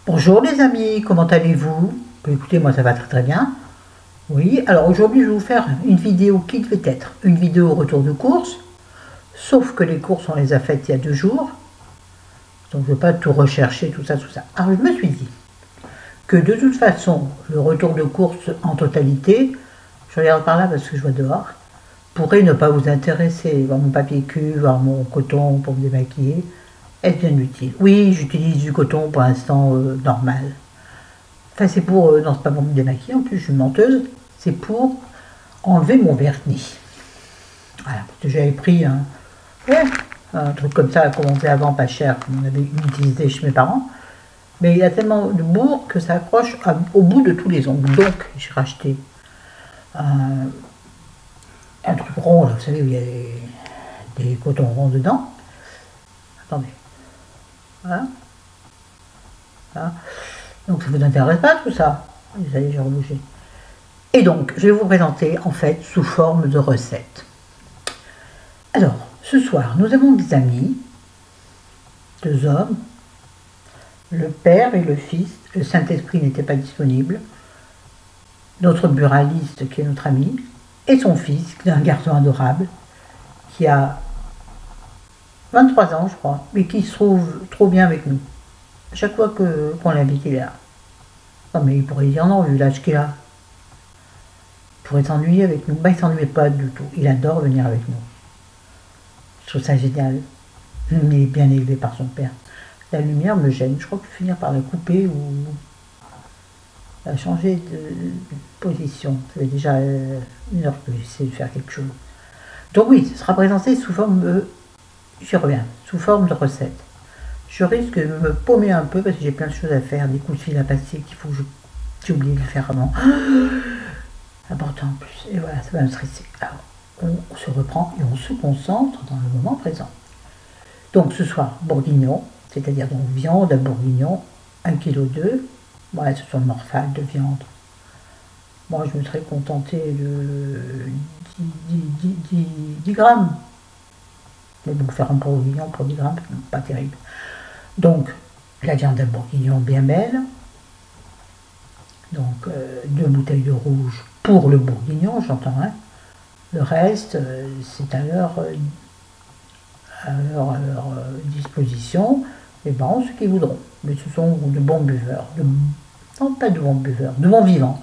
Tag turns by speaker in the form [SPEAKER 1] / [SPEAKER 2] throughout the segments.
[SPEAKER 1] Bonjour les amis, comment allez-vous? Écoutez, moi ça va très très bien. Oui, alors aujourd'hui je vais vous faire une vidéo qui devait être une vidéo retour de course, sauf que les courses on les a faites il y a 2 jours, donc je ne vais pas tout rechercher, tout ça, tout ça. Alors je me suis dit que de toute façon, le retour de course en totalité, je regarde par là parce que je vois dehors, pourrait ne pas vous intéresser, voir mon papier cul, voir mon coton pour me démaquiller, est bien utile. Oui, j'utilise du coton pour l'instant normal. Enfin, c'est pour. Non, c'est pas pour me démaquiller, en plus, je suis une menteuse. C'est pour enlever mon vernis. Voilà, parce que j'avais pris ouais, un truc comme ça, commandé avant, pas cher, qu'on avait utilisé chez mes parents. Mais il a tellement de bourre que ça accroche au bout de tous les ongles. Donc, j'ai racheté un truc rond, là, vous savez, où il y a des cotons ronds dedans. Attendez. Voilà. Voilà. Donc, ça ne vous intéresse pas tout ça. Vous allez, j'ai rebougé. Et donc, je vais vous présenter en fait sous forme de recette. Alors, ce soir, nous avons des amis, 2 hommes, le père et le fils. Le Saint-Esprit n'était pas disponible. Notre buraliste, qui est notre ami, et son fils, qui est un garçon adorable, qui a 23 ans, je crois, mais qui se trouve trop bien avec nous. À chaque fois qu'on l'invite, il est là. Non, mais il pourrait dire non, vu l'âge qu'il a. Il pourrait s'ennuyer avec nous. Ben, il ne s'ennuie pas du tout. Il adore venir avec nous. Je trouve ça génial. Il est bien élevé par son père. La lumière me gêne. Je crois que je vais finir par la couper ou la changer de position. Ça fait déjà 1 heure que j'essaie de faire quelque chose. Donc oui, ce sera présenté sous forme de... J'y reviens. Sous forme de recette. Je risque de me paumer un peu parce que j'ai plein de choses à faire, des coups de fil à passer qu'il faut que j'ai oublié de le faire avant. Important en plus. Et voilà, ça va me stresser. Alors, on se reprend et on se concentre dans le moment présent. Donc ce soir, bourguignon, c'est-à-dire donc viande à bourguignon, 1,2 kg. Ouais, ce sont le morphal de viande. Moi, je me serais contenté de 10 grammes. Mais bon, faire un bourguignon pour 10 grammes, pas terrible. Donc, la viande à bourguignon bien belle. Donc, 2 bouteilles de rouge pour le bourguignon, j'entends. Hein. Le reste, c'est à leur disposition, les parents, ceux qui voudront. Mais ce sont de bons buveurs. Non, pas de bons buveurs, de bons vivants.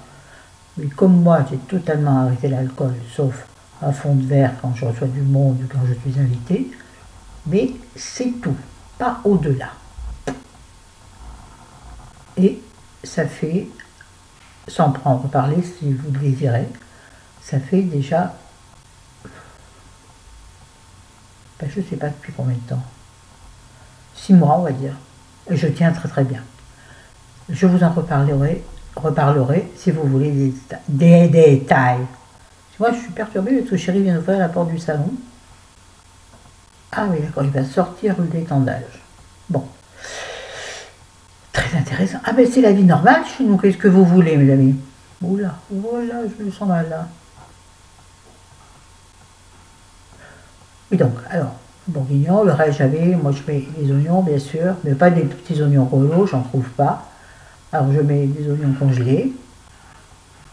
[SPEAKER 1] Mais comme moi, j'ai totalement arrêté l'alcool, sauf un fond de verre quand je reçois du monde ou quand je suis invité. Mais c'est tout, pas au-delà. Et ça fait, sans prendre parler si vous le désirez, ça fait déjà, ben je ne sais pas depuis combien de temps, 6 mois on va dire. Et je tiens très très bien. Je vous en reparlerai si vous voulez des détails. Moi je suis perturbée parce que chérie vient d'ouvrir la porte du salon. Ah oui d'accord, il va sortir l'étendage. Bon. Très intéressant. Ah ben c'est la vie normale chez nous, qu'est-ce que vous voulez mes amis? Oula, voilà, je me sens mal là. Et donc, alors, bourguignon, le reste j'avais, moi je mets les oignons bien sûr, mais pas des petits oignons rouleaux, j'en trouve pas. Alors je mets des oignons congelés,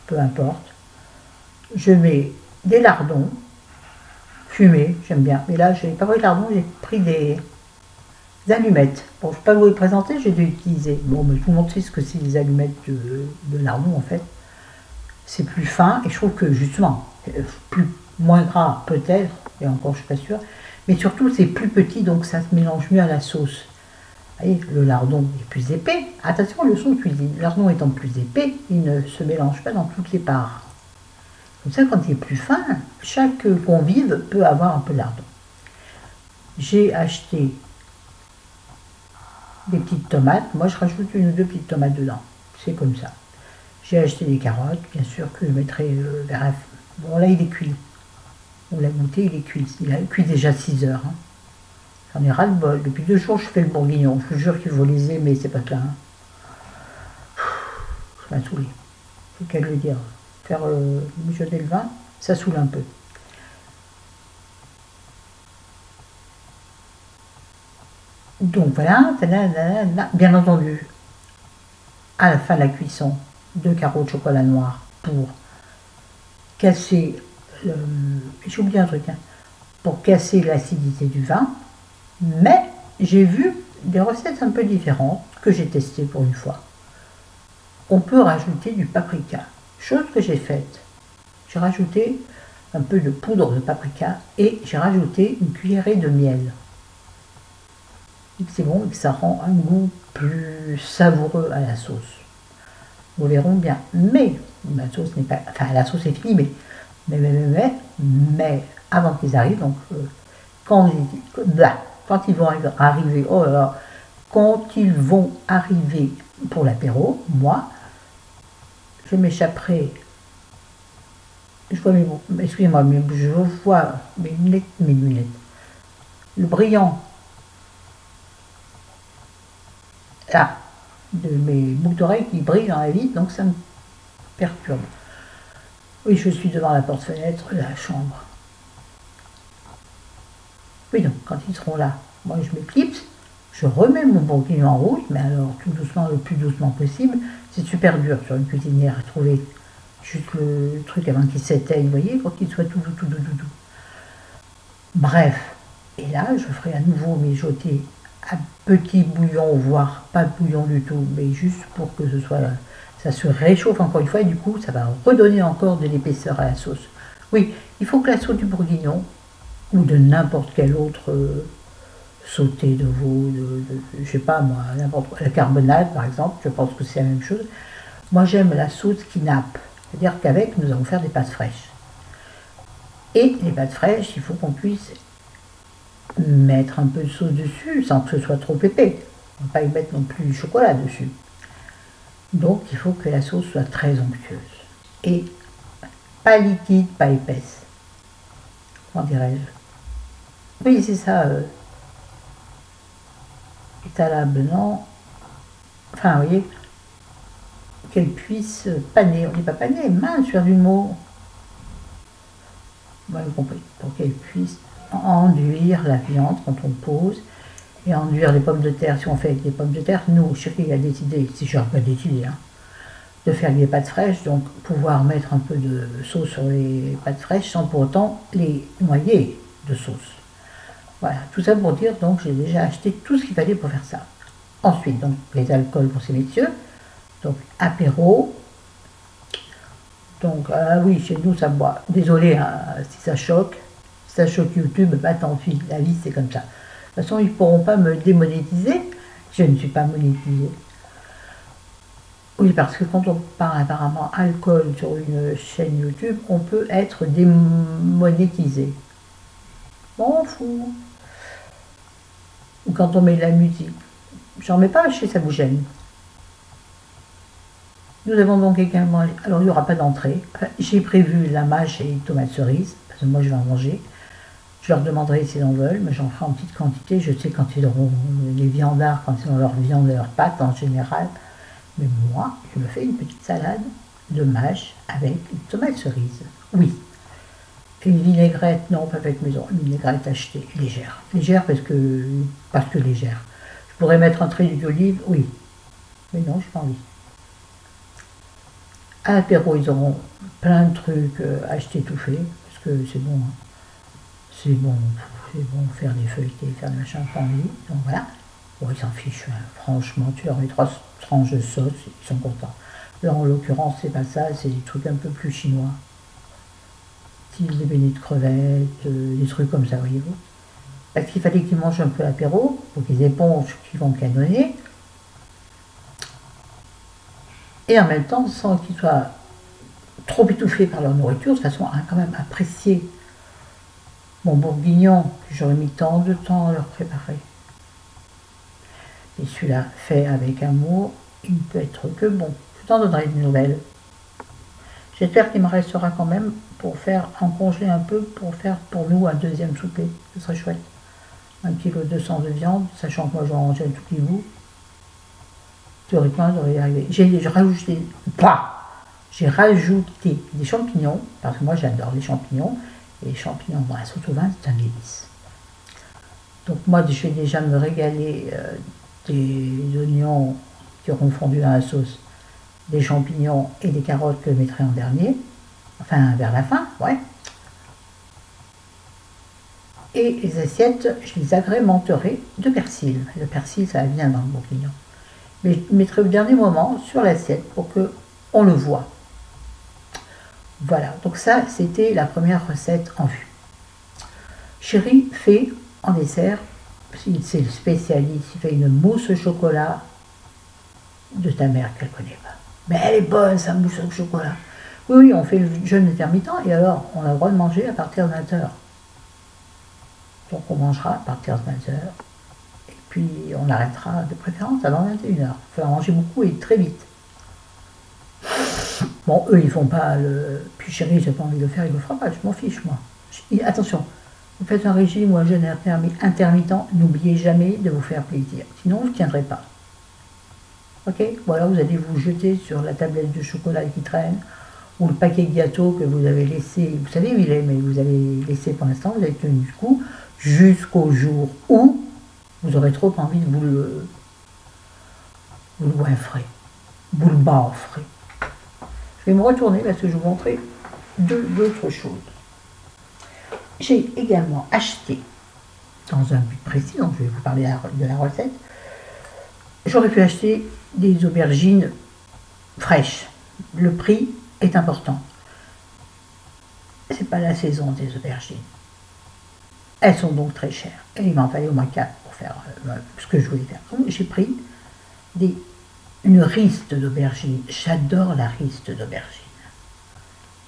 [SPEAKER 1] peu importe. Je mets des lardons, fumés, j'aime bien. Mais là, j'ai pas pris de lardons, j'ai pris des allumettes. Bon, je ne vais pas vous les présenter, j'ai dû utiliser. Bon, mais tout le monde sait ce que c'est des allumettes de lardons en fait. C'est plus fin et je trouve que justement, moins gras peut-être, et encore je ne suis pas sûre, mais surtout c'est plus petit donc ça se mélange mieux à la sauce. Vous voyez, le lardon est plus épais. Attention, le son de cuisine. Le lardon étant plus épais, il ne se mélange pas dans toutes les parts. Comme ça, quand il est plus fin, chaque convive peut avoir un peu de lardon. J'ai acheté des petites tomates. Moi, je rajoute 1 ou 2 petites tomates dedans. C'est comme ça. J'ai acheté des carottes, bien sûr, que je mettrai vers la... Bon, là, il est cuit. On l'a goûté, il est cuit. Il a cuit déjà 6 heures. Hein. J'en ai ras-le-bol. Depuis 2 jours, je fais le bourguignon. Je vous jure qu'il faut les aimer, c'est pas plein. Hein. Ça m'a saoulé. Faut qu'elle le dire. Faire mijoter le vin, ça saoule un peu. Donc voilà, bien entendu, à la fin de la cuisson 2 carreaux de chocolat noir pour casser, j'ai oublié un truc, hein, pour casser l'acidité du vin, mais j'ai vu des recettes un peu différentes que j'ai testées pour une fois. On peut rajouter du paprika, chose que j'ai faite. J'ai rajouté un peu de poudre de paprika et j'ai rajouté une cuillerée de miel. C'est bon et que ça rend un goût plus savoureux à la sauce. Nous verrons bien. Mais la sauce n'est pas, enfin la sauce est finie, mais avant qu'ils arrivent, donc quand ils vont arriver, oh là là, quand ils vont arriver pour l'apéro, moi, je m'échapperai. Je vois excusez-moi, mais je vois mes lunettes. Le brillant là, de mes boucles d'oreilles qui brillent dans la vitre, donc ça me perturbe. Oui, je suis devant la porte-fenêtre de la chambre. Oui, donc quand ils seront là, moi je m'éclipse, je remets mon bourguignon en route, mais alors tout doucement, le plus doucement possible. C'est super dur sur une cuisinière à trouver juste le truc avant qu'il s'éteigne, vous voyez, pour qu'il soit tout doux. Bref, et là, je ferai à nouveau mijoter un petit bouillon, voire pas de bouillon du tout, mais juste pour que ce soit, ça se réchauffe encore une fois, et du coup, ça va redonner encore de l'épaisseur à la sauce. Oui, il faut que la sauce du bourguignon, ou de n'importe quel autre sauté de veau, je sais pas moi, n'importe quoi, la carbonade par exemple, je pense que c'est la même chose. Moi j'aime la sauce qui nappe, c'est-à-dire qu'avec nous allons faire des pâtes fraîches. Et les pâtes fraîches, il faut qu'on puisse mettre un peu de sauce dessus sans que ce soit trop épais. On ne va pas y mettre non plus du chocolat dessus. Donc il faut que la sauce soit très onctueuse. Et pas liquide, pas épaisse. Comment dirais-je? Oui, c'est ça. Étalable, non. Enfin, vous voyez, qu'elle puisse paner. On ne dit pas paner, mince, faire du mot. Vous avez compris. Pour qu'elle puisse enduire la viande quand on pose et enduire les pommes de terre. Si on fait avec des pommes de terre, nous, chérie a décidé, si je n'aurais pas décidé, hein, de faire des pâtes fraîches, donc pouvoir mettre un peu de sauce sur les pâtes fraîches sans pour autant les noyer de sauce. Voilà, tout ça pour dire, donc j'ai déjà acheté tout ce qu'il fallait pour faire ça. Ensuite, donc les alcools pour ces messieurs, donc apéro. Donc, oui, chez nous, ça boit. Désolé hein, si ça choque. Si ça choque YouTube, bah tant pis, la vie c'est comme ça. De toute façon, ils ne pourront pas me démonétiser. Je ne suis pas monétisée. Oui, parce que quand on parle apparemment alcool sur une chaîne YouTube, on peut être démonétisé. M'en fous. Ou quand on met de la musique. J'en mets pas chez ça vous gêne. Nous avons donc également, alors il n'y aura pas d'entrée. J'ai prévu la mâche et tomates cerises, parce que moi je vais en manger. Je leur demanderai s'ils en veulent, mais j'en ferai en petite quantité. Je sais quand ils auront les viandards, quand ils ont leur viande et leurs pâtes en général. Mais moi, je me fais une petite salade de mâche avec une tomate cerise. Oui. Et une vinaigrette, non, pas faite maison, une vinaigrette achetée, légère. Légère parce que légère. Je pourrais mettre un trait d'huile d'olive, oui. Mais non, je n'ai pas envie. À l'apéro, ils auront plein de trucs achetés tout fait, parce que c'est bon. Hein. C'est bon faire des feuilletés, faire des machins, pas envie. Donc voilà. Bon, ils s'en fichent, hein. Franchement, tu leur mets 3 tranches de sauce, ils sont contents. Là, en l'occurrence, c'est pas ça, c'est des trucs un peu plus chinois. Style des beignets de crevettes, des trucs comme ça, voyez-vous. Parce qu'il fallait qu'ils mangent un peu l'apéro, pour qu'ils épongent qu'ils vont canonner. Et en même temps, sans qu'ils soient trop étouffés par leur nourriture, de façon à quand même apprécier mon bourguignon que j'aurais mis tant de temps à leur préparer. Et celui-là, fait avec amour, il ne peut être que bon. Je t'en donnerai des nouvelles. J'espère qu'il me restera quand même pour faire en congé un peu, pour faire pour nous un deuxième souper. Ce serait chouette. 1,2 kg de viande, sachant que moi je vais en manger à tous les bouts. Théoriquement, ça devrait y arriver. J'ai rajouté des champignons, parce que moi j'adore les champignons. Et les champignons dans la sauce au vin, c'est un délice. Donc moi, je vais déjà me régaler des oignons qui auront fondu dans la sauce des champignons et des carottes que je mettrai en dernier, enfin vers la fin, ouais. Et les assiettes, je les agrémenterai de persil. Le persil, ça va bien dans le bourguignon. Mais je mettrai au dernier moment sur l'assiette pour que on le voit. Voilà, donc ça, c'était la première recette en vue. Chéri fait en dessert, c'est le spécialiste, il fait une mousse au chocolat de ta mère qu'elle ne connaît pas. Mais elle est bonne, sa mousse au chocolat. Oui, oui, on fait le jeûne intermittent et alors on a le droit de manger à partir de 20h. Donc on mangera à partir de 20h. Et puis on arrêtera de préférence avant 21h. Il faut en manger beaucoup et très vite. Bon, eux ils font pas le. Puis chéri, j'ai pas envie de le faire, il le fera pas, je m'en fiche moi. Attention, vous faites un régime ou un jeûne intermittent, n'oubliez jamais de vous faire plaisir. Sinon vous ne tiendrez pas. Ok, voilà, vous allez vous jeter sur la tablette de chocolat qui traîne, ou le paquet de gâteaux que vous avez laissé, vous savez où il est, mais vous avez laissé pour l'instant, vous avez tenu du coup, jusqu'au jour où vous aurez trop envie de vous le goinfrer, vous le bafrer. Je vais me retourner parce que je vais vous montrer d'autres choses. J'ai également acheté, dans un but précis, donc je vais vous parler de la recette, j'aurais pu acheter des aubergines fraîches. Le prix est important. C'est pas la saison des aubergines. Elles sont donc très chères. Et il m'en fallait au moins 4 pour faire ce que je voulais faire. Donc j'ai pris une riste d'aubergines. J'adore la riste d'aubergines.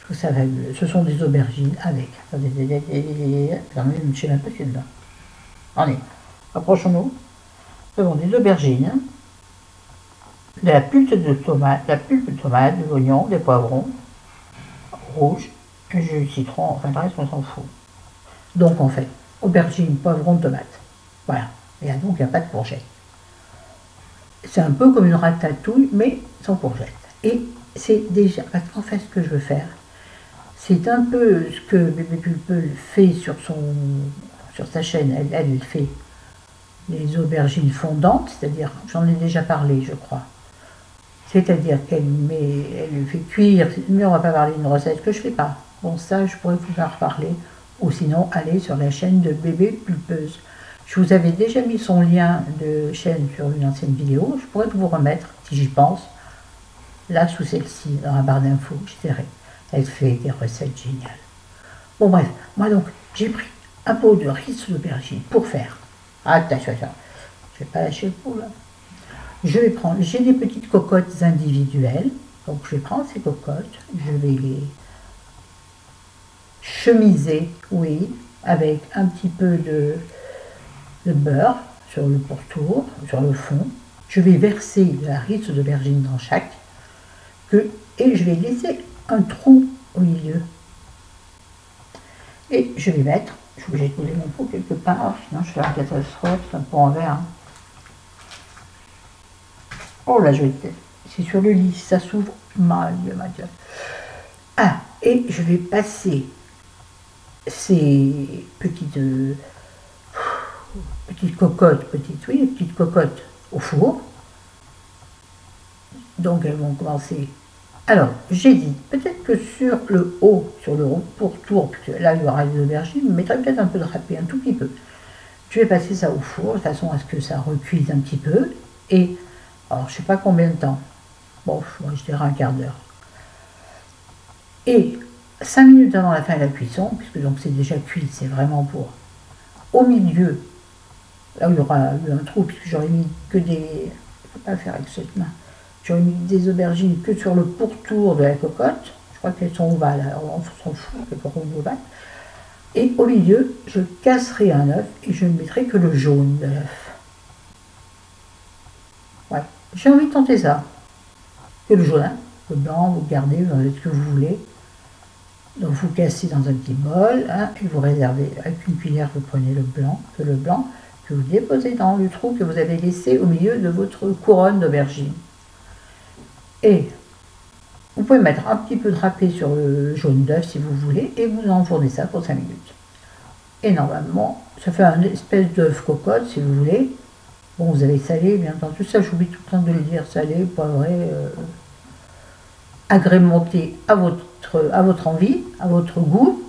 [SPEAKER 1] Je trouve ça fabuleux. Ce sont des aubergines avec. Attendez, je ne sais même pas ce qu'il y a dedans. Allez, approchons-nous. Ce sont des aubergines, de la pulpe de tomate, de l'oignon, des poivrons rouges, un jus de citron, enfin le reste on s'en fout. Donc on fait aubergine, poivron, tomate. Voilà. Et donc il n'y a pas de courgette. C'est un peu comme une ratatouille, mais sans courgette. Et c'est déjà, parce qu'en fait ce que je veux faire, c'est un peu ce que Bébé Pulpeux fait sur sa chaîne. Elle fait les aubergines fondantes, c'est-à-dire, j'en ai déjà parlé je crois. C'est-à-dire elle fait cuire, mais on ne va pas parler d'une recette que je ne fais pas. Bon, ça, je pourrais vous en reparler, ou sinon, allez sur la chaîne de Bébé Pulpeuse. Je vous avais déjà mis son lien de chaîne sur une ancienne vidéo, je pourrais vous remettre, si j'y pense, là, sous celle-ci, dans la barre d'infos, je dirais. Elle fait des recettes géniales. Bon, bref, moi donc, j'ai pris un pot de riz d'aubergine pour faire. Attention, je ne vais pas lâcher le pot, là. J'ai des petites cocottes individuelles, donc je vais prendre ces cocottes, je vais les chemiser, oui, avec un petit peu de beurre sur le pourtour, sur le fond. Je vais verser de la risse d'aubergine dans chaque, et je vais laisser un trou au milieu. Et je vais mettre, je suis obligée de couler mon pot quelque part, sinon je fais la catastrophe, c'est un pot en verre. Hein. Oh là, c'est sur le lit, ça s'ouvre. Ma Dieu. Ah, et je vais passer ces petites cocottes, petites cocottes au four. Donc elles vont commencer. Alors, j'ai dit, peut-être que sur le haut, sur le pourtour, puisque là il y aura des aubergines, je mettrai peut-être un peu de râpé, un tout petit peu. Je vais passer ça au four, de façon à ce que ça recuise un petit peu. Et alors, je ne sais pas combien de temps. Bon, moi, je dirais un quart d'heure. Et 5 minutes avant la fin de la cuisson, puisque donc c'est déjà cuit, c'est vraiment pour. Au milieu, là où il y aura eu un trou, puisque j'aurais mis que des. Il ne faut pas le faire avec cette main. J'aurais mis des aubergines que sur le pourtour de la cocotte. Je crois qu'elles sont ovales, alors on s'en fout, qu'elles sont ovales. Et au milieu, je casserai un œuf et je ne mettrai que le jaune de l'œuf. Ouais. J'ai envie de tenter ça. Que le jaune, le blanc, vous le gardez, vous en faites ce que vous voulez. Donc vous cassez dans un petit bol, hein, et vous réservez avec une cuillère, vous prenez le blanc, que vous déposez dans le trou que vous avez laissé au milieu de votre couronne d'aubergine. Et vous pouvez mettre un petit peu de râpé sur le jaune d'œuf si vous voulez, et vous enfournez ça pour 5 minutes. Et normalement, ça fait une espèce d'œuf cocotte si vous voulez. Bon, vous avez salé, bien entendu, ça j'oublie tout le temps de le dire, salé, poivré, agrémenter à votre envie, à votre goût.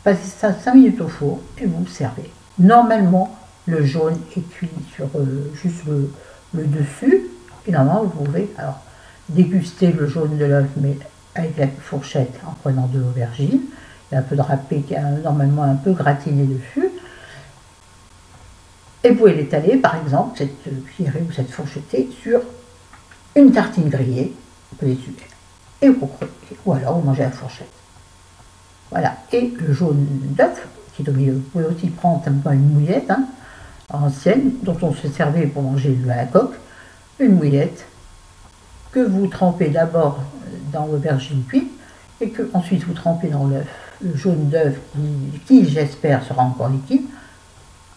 [SPEAKER 1] Passez ça 5 minutes au four et vous servez. Normalement, le jaune est cuit sur juste le dessus. Et normalement, vous pouvez alors déguster le jaune de l'œuf, mais avec la fourchette en prenant de l'aubergine. Il y a un peu de râpé qui est normalement un peu gratiné dessus. Et vous pouvez l'étaler, par exemple, cette cuillerée ou cette fourchettée sur une tartine grillée. Vous pouvez dessus. Et vous croquez. Ou alors vous mangez à la fourchette. Voilà. Et le jaune d'œuf, qui est au milieu, vous pouvez aussi prendre simplement une mouillette ancienne, dont on se servait pour manger à la coque. Une mouillette que vous trempez d'abord dans l'aubergine cuite et que ensuite vous trempez dans l'œuf, le jaune d'œuf qui j'espère sera encore liquide,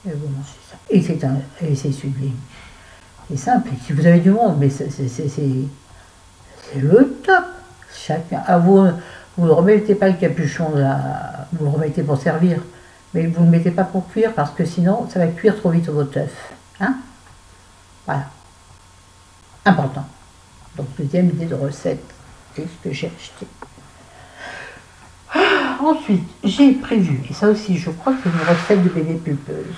[SPEAKER 1] et vous mangez ça. Et c'est sublime. C'est simple. Et si vous avez du monde, mais c'est le top. Chacun. Vous ne remettez pas le capuchon là, vous le remettez pour servir, mais vous ne le mettez pas pour cuire parce que sinon ça va cuire trop vite votre œuf. Hein? Voilà. Important. Donc, deuxième idée de recette, c'est ce que j'ai acheté. Ensuite, j'ai prévu, et ça aussi, je crois que c'est une recette de bébé pulpeuse.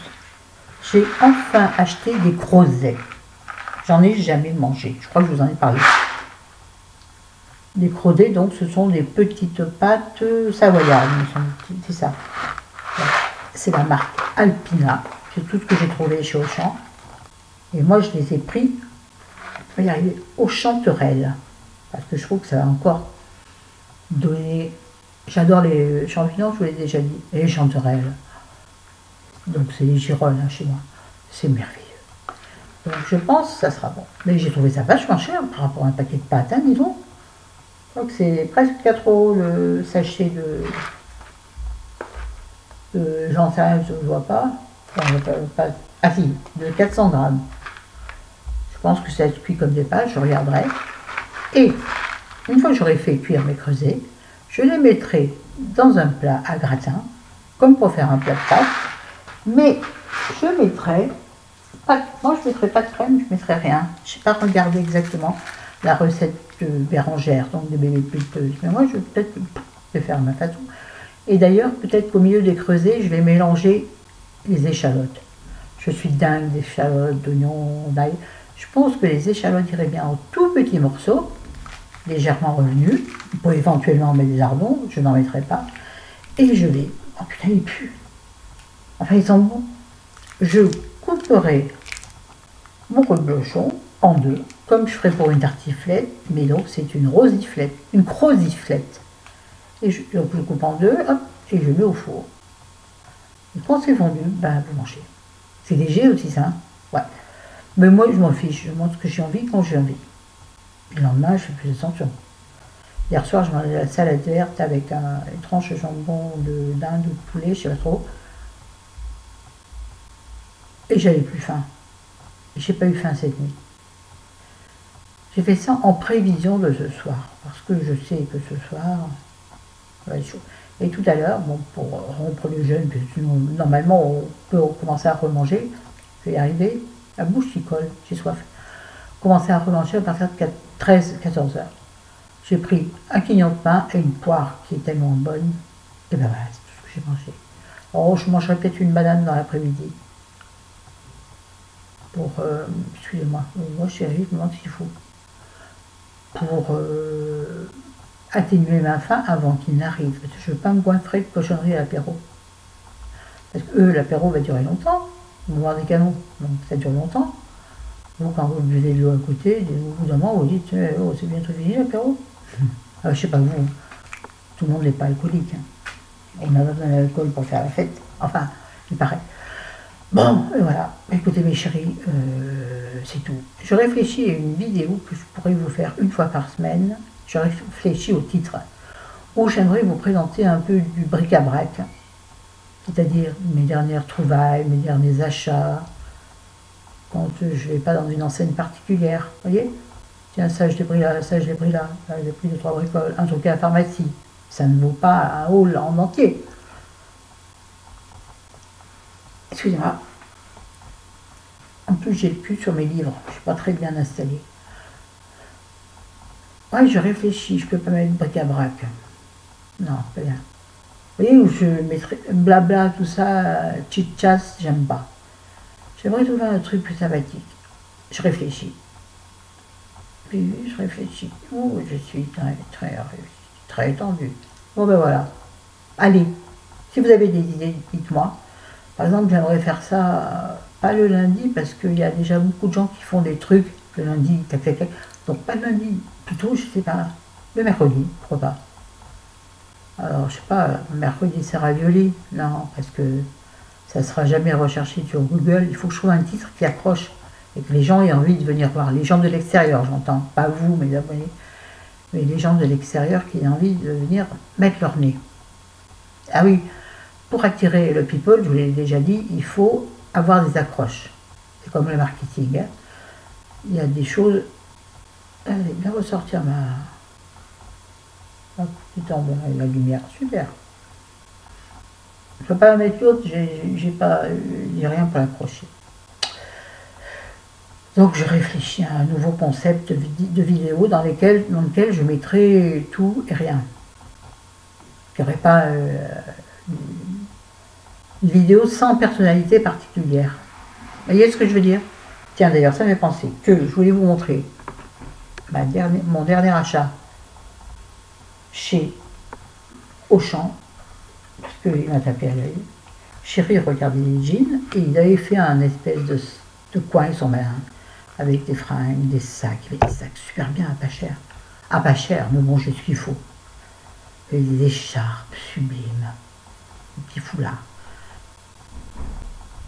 [SPEAKER 1] J'ai enfin acheté des crozets. J'en ai jamais mangé. Je crois que je vous en ai parlé. Des crozets, donc, ce sont des petites pâtes savoyardes. C'est ça. C'est la marque Alpina. C'est tout ce que j'ai trouvé chez Auchan. Et moi, je les ai pris. Je vais y arriver aux chanterelles, parce que je trouve que ça va encore donner... J'adore les champignons, je vous l'ai déjà dit, et les chanterelles. Donc c'est les girolles chez moi, c'est merveilleux. Donc je pense que ça sera bon. Mais j'ai trouvé ça vachement cher par rapport à un paquet de pâtes, hein, disons. Je crois que c'est presque 4 € le sachet j'en sais rien, je ne vois pas. Ah si, de 400 grammes. Je pense que ça se cuit comme des pâtes, je regarderai. Et une fois que j'aurai fait cuire mes creusets, je les mettrai dans un plat à gratin, comme pour faire un plat de pâtes. Mais je mettrai, moi je ne mettrai pas de crème, je ne mettrai rien. Je n'ai pas regardé exactement la recette de Bérangère, donc des bébés pulpeuses. Mais moi je vais peut-être faire à ma façon. Et d'ailleurs, peut-être qu'au milieu des creusets, je vais mélanger les échalotes. Je suis dingue d'échalotes, d'oignons, d'ail. Je pense que les échalotes iraient bien en tout petits morceaux, légèrement revenus. Vous pouvez éventuellement mettre des lardons, je n'en mettrai pas. Et je vais... Oh putain, ils puent. Enfin, ils sont bons. Je couperai mon reblochon en deux, comme je ferais pour une tartiflette, mais donc c'est une rosiflette, une croziflette. Et donc je coupe en deux, hop, et je mets au four. Et quand c'est fondu, ben vous mangez. C'est léger aussi ça, hein. Ouais. Mais moi je m'en fiche, je mange ce que j'ai envie quand j'ai envie. Et le lendemain, je fais plus attention. Hier soir, je mangeais la salade verte avec une tranche de jambon d'Inde ou de poulet, je sais pas trop. Et j'avais plus faim. J'ai pas eu faim cette nuit. J'ai fait ça en prévision de ce soir, parce que je sais que ce soir, ça va être chaud. Et tout à l'heure, bon, pour rompre le jeûne, parce que normalement on peut commencer à remanger, je vais y arriver, la bouche qui colle, j'ai soif. Commencer à remanger à partir de 13-14 heures. J'ai pris un quignon de pain et une poire qui est tellement bonne, et ben voilà, c'est tout ce que j'ai mangé. Oh, je mangerai peut-être une banane dans l'après-midi. Pour, excusez-moi, moi chérie, je me demande ce qu'il faut. Pour atténuer ma faim avant qu'il n'arrive. Parce que je ne veux pas me goinfrer de cochonneries à l'apéro. Parce que l'apéro va durer longtemps. Ils vont voir des canons, donc ça dure longtemps. Donc quand vous buvez de l'eau à côté, au bout d'un moment, vous dites oh, c'est bientôt fini l'apéro. Je ne sais pas vous, tout le monde n'est pas alcoolique. Hein. On a besoin d'alcool pour faire la fête. Enfin, il paraît. Bon, voilà. Écoutez mes chéris, c'est tout. Je réfléchis à une vidéo que je pourrais vous faire une fois par semaine. Je réfléchis au titre, où j'aimerais vous présenter un peu du bric-à-brac, c'est-à-dire mes dernières trouvailles, mes derniers achats, quand je ne vais pas dans une enseigne particulière. Vous voyez? Tiens, ça je l'ai pris là, ça je l'ai pris là, j'ai pris 2-3 bricoles, un truc à la pharmacie. Ça ne vaut pas un haul en entier. Excusez-moi. En plus, j'ai le cul sur mes livres. Je ne suis pas très bien installée. Ouais, je réfléchis, je peux pas mettre bric-à-brac. Non, pas bien. Vous voyez, où je mettrais blabla, tout ça, chit-chat, j'aime pas. J'aimerais trouver un truc plus sympathique. Je réfléchis. Puis je réfléchis. Oh, je suis très tendue. Bon ben voilà. Allez, si vous avez des idées, dites-moi. Par exemple, j'aimerais faire ça, pas le lundi, parce qu'il y a déjà beaucoup de gens qui font des trucs le lundi, tac tac tac. Donc pas le lundi, plutôt, je sais pas, le mercredi, pourquoi pas. Alors, je sais pas, mercredi c'est ravioli. Non, parce que ça sera jamais recherché sur Google. Il faut que je trouve un titre qui accroche et que les gens aient envie de venir voir. Les gens de l'extérieur, j'entends. Pas vous, mes abonnés, mais les gens de l'extérieur qui aient envie de venir mettre leur nez. Ah oui, pour attirer le people, je vous l'ai déjà dit, il faut avoir des accroches. C'est comme le marketing. Hein. Il y a des choses... Allez, bien ressortir ma petite ambiance, la lumière, super. Je ne peux pas mettre l'autre, j'ai rien pour l'accrocher. Donc je réfléchis à un nouveau concept de vidéo dans lequel je mettrai tout et rien. Il n'y aurait pas une vidéo sans personnalité particulière. Vous voyez ce que je veux dire? Tiens, d'ailleurs, ça m'est pensé que je voulais vous montrer mon dernier achat chez Auchan, parce qu'il m'a tapé à l'œil. Chéri regardait les jeans et il avait fait un espèce de coin, ils sont malins, avec des fringues, des sacs, super bien à pas cher. À pas cher, mais bon, j'ai ce qu'il faut. Et des écharpes sublimes, des petits foulards.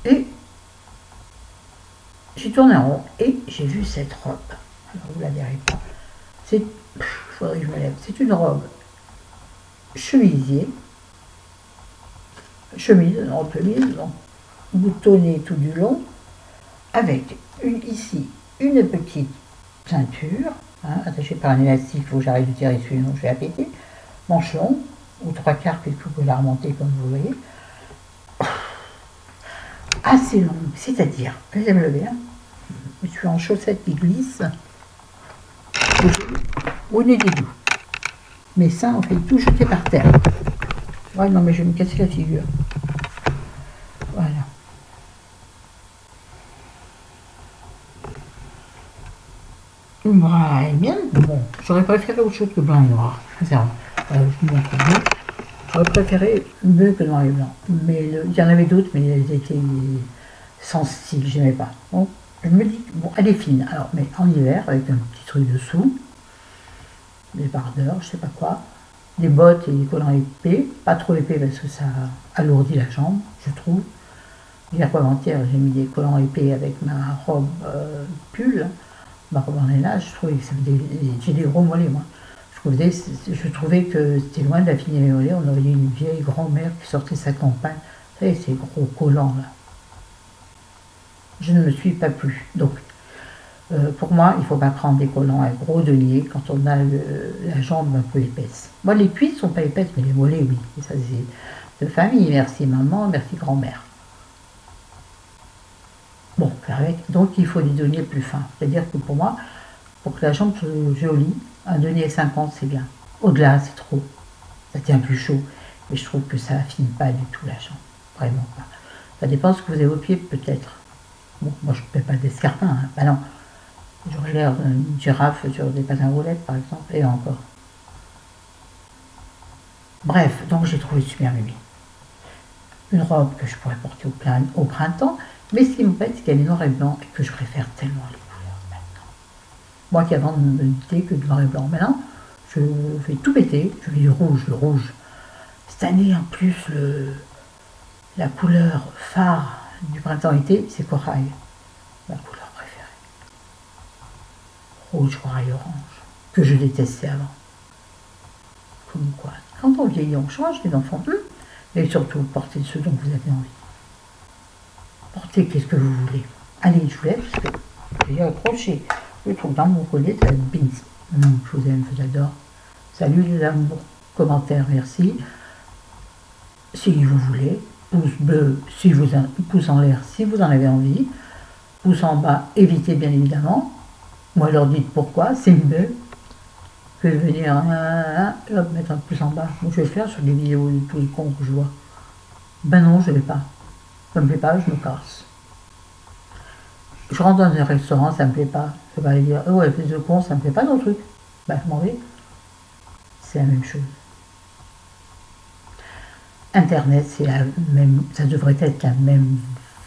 [SPEAKER 1] Et j'ai tourné en rond et j'ai vu cette robe. Alors vous la verrez pas. Il faudrait que je me lève. C'est une robe chemisier, chemise, en chemise, donc boutonnée tout du long, avec ici une petite ceinture, hein, attachée par un élastique, il faut que j'arrête de tirer dessus, sinon je vais la péter, manche longue, ou 3/4, puis vous pouvez la remonter comme vous voyez, assez longue, c'est-à-dire, je vais me lever, hein, je suis en chaussettes qui glissent, au nez des doux. Mes seins ont fait tout jeter par terre. Ouais, non, mais je vais me casser la figure. Voilà. Le bras est bien. Bon, j'aurais préféré autre chose que blanc et noir. Je vous montre bien. J'aurais préféré mieux que noir et blanc. Mais il y en avait d'autres, mais elles étaient sans style, j'aimais pas. Bon, je me dis, bon, elle est fine. Alors, mais en hiver, avec un petit truc dessous, des bardeurs, je sais pas quoi, des bottes et des collants épais, pas trop épais parce que ça alourdit la jambe, je trouve. Hier avant-hier, j'ai mis des collants épais avec ma robe pull, ma robe en laine, je trouvais que j'ai des gros mollets moi. Je trouvais que c'était loin d'affiner les mollets, on aurait dit une vieille grand-mère qui sortait sa campagne, vous savez, ces gros collants là. Je ne me suis pas plu. Donc, pour moi, il ne faut pas prendre des collants à gros deniers quand on a la jambe un peu épaisse. Moi, les cuisses ne sont pas épaisses, mais les mollets, oui. Et ça, c'est de famille. Merci maman, merci grand-mère. Bon, donc il faut des deniers plus fins. C'est-à-dire que pour moi, pour que la jambe soit jolie, un denier 50, c'est bien. Au-delà, c'est trop. Ça tient plus chaud. Mais je trouve que ça affine pas du tout la jambe. Vraiment pas. Ça dépend de ce que vous avez au pied, peut-être. Bon, moi, je ne fais pas d'escarpin. Hein. Bah non. J'aurais l'air d'une girafe sur des patins roulettes, par exemple, et encore. Bref, donc j'ai trouvé super mimi. Une robe que je pourrais porter au printemps, mais ce qui m'embête, c'est qu'elle est noir et blanc, et que je préfère tellement les couleurs maintenant. Moi qui avant ne me disais que de noir et blanc, maintenant, je vais tout péter, je vais du rouge, le rouge. Cette année, en plus, la couleur phare du printemps-été, c'est corail. Ma couleur préférée. Rouge, corail, orange, que je détestais avant. Comme quoi, quand on vieillit, on change, les enfants, et surtout, portez ce dont vous avez envie. Portez qu'est-ce que vous voulez. Allez, je vous laisse, parce que j'ai accroché le truc dans mon collier, ça va être bins. Je vous aime, je vous adore. Salut les amours, commentaires, merci. Si vous voulez, pouce bleu, pouce en l'air si vous en avez envie. Pouce en bas, évitez bien évidemment. Moi, leur dites pourquoi, c'est mieux. que de venir et hop, mettre un pouce en bas. Moi, je vais le faire sur des vidéos de tous les cons que je vois. Ben non, je ne vais pas. Ça me plaît pas, je me casse. Je rentre dans un restaurant, ça me plaît pas. Je vais pas aller dire, oh, ouais, fils de con, ça me plaît pas ton truc. Ben, je m'en vais. C'est la même chose. Internet, c'est la même, ça devrait être la même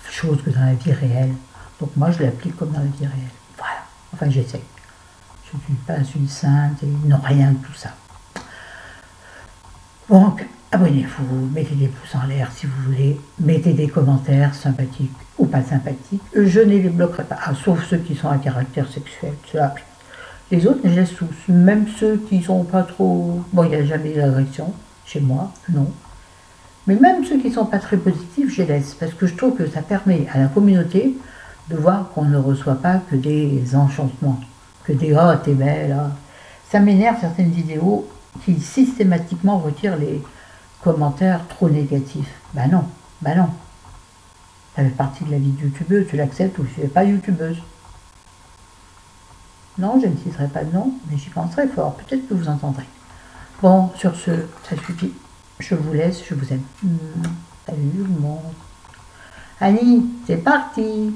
[SPEAKER 1] chose que dans la vie réelle. Donc moi, je l'applique comme dans la vie réelle. Voilà. Enfin, j'essaie. Je ne suis pas une sainte et non rien de tout ça. Donc, abonnez-vous, mettez des pouces en l'air si vous voulez, mettez des commentaires sympathiques ou pas sympathiques. Je ne les bloquerai pas, sauf ceux qui sont à caractère sexuel. Cela, les autres, je laisse tous, même ceux qui sont pas trop... Bon, il n'y a jamais d'agression chez moi, non. Mais même ceux qui ne sont pas très positifs, je les laisse, parce que je trouve que ça permet à la communauté de voir qu'on ne reçoit pas que des enchantements, que des « oh, t'es belle ». Ça m'énerve certaines vidéos qui systématiquement retirent les commentaires trop négatifs. Bah non, bah non. Ça fait partie de la vie de youtubeuse, tu l'acceptes ou tu n'es pas youtubeuse. Non, je ne citerai pas de nom, mais j'y penserai fort, peut-être que vous entendrez. Bon, sur ce, ça suffit. Je vous laisse, je vous aime. Salut tout le monde. Annie, c'est parti.